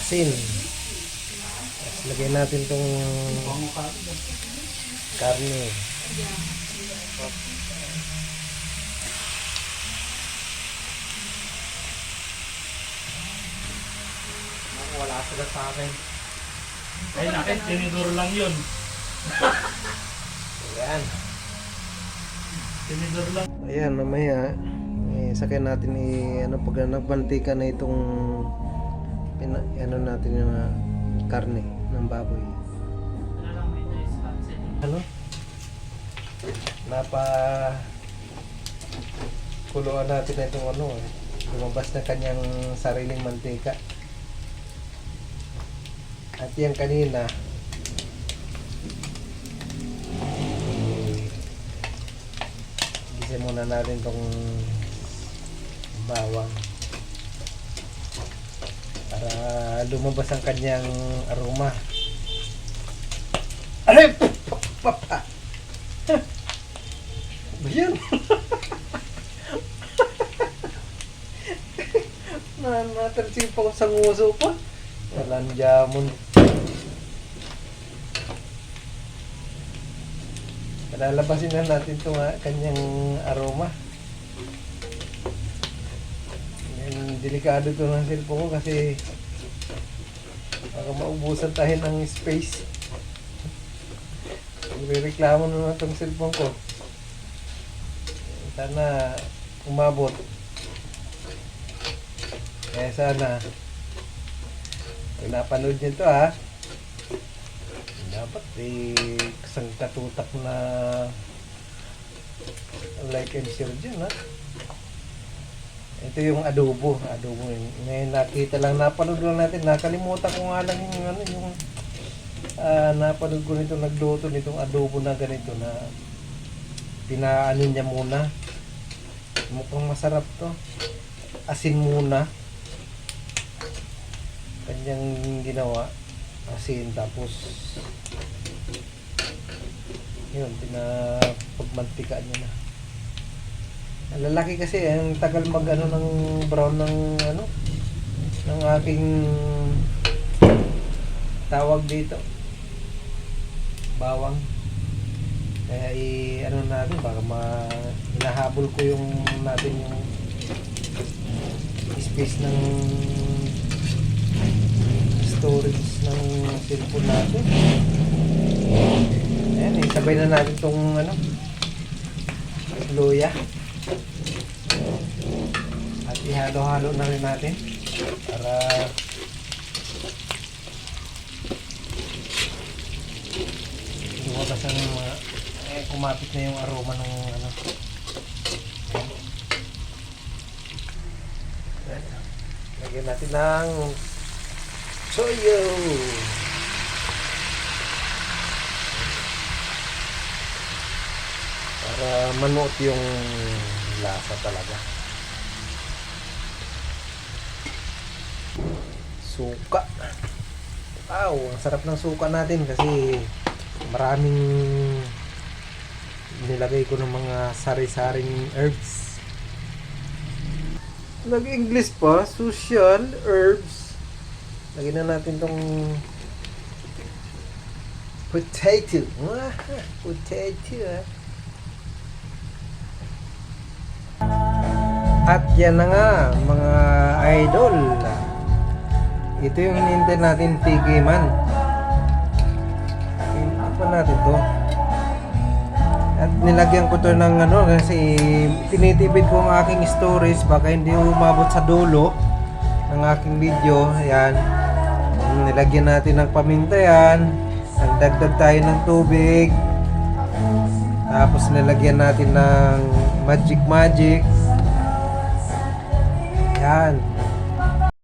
asin. Tapos lagyan natin tong karne. Wala sila sa akin. Ay, nakin, tinidor lang yun. Ayan. Tinidor lang. Ayan, mamaya sakay natin pag nagbantika na itong natin yung karne ng baboy. Ano? Kuluan natin na itong lumabas na kanyang sariling mantika. At yan kanina gisa muna natin itong bawang para lumabas ang kanyang aroma. Aray! Papa! Ba yan? Natansin pa ko sa nguso pa. Walang jamon. Lalabasin na natin itong kanyang aroma. Delikado ito ng cellphone ko kasi baka maubusan tayo ng space. Reklamo na itong cellphone ko. Sana umabot. Kaya sana pag napanood nyo ito dapat isang katutak na like and share dyan Ito yung adobo ngayon nakita lang, napanood lang natin, nakalimutan ko nga lang yung napanood ko nito, nagluto nitong adobo na ganito na pinaano niya muna, mukhang masarap to, asin muna kanyang ginawa, asin, tapos yun, pinapagmantika niya na. Ang lalaki kasi, ang tagal ng brown ng aking tawag dito, bawang. Kaya natin, baka hinahabol ko natin yung space ng storage ng cellphone natin. Ayan, isabay na natin itong luya. At ihalo-halo na rin natin para lumabas ang kumapit na yung aroma ng lagyan natin ng soyo. Para manuot yung lasa talaga. Suka. Wow, ang sarap ng suka natin kasi maraming nilagay ko ng mga sari-saring herbs. Nag-English pa, social herbs. Lagyan na natin tong potato. Potato. At yan na nga mga idol. Ito yung hinihintay natin tigiman. Apa natin to. At nilagyan ko to ng kasi tinitipid ko ang aking stories, baka hindi umabot sa dulo ng aking video. Ayan. Nilagyan natin ng paminta yan. Nagdagdag tayo ng tubig. Tapos nilagyan natin ng magic. Ayan.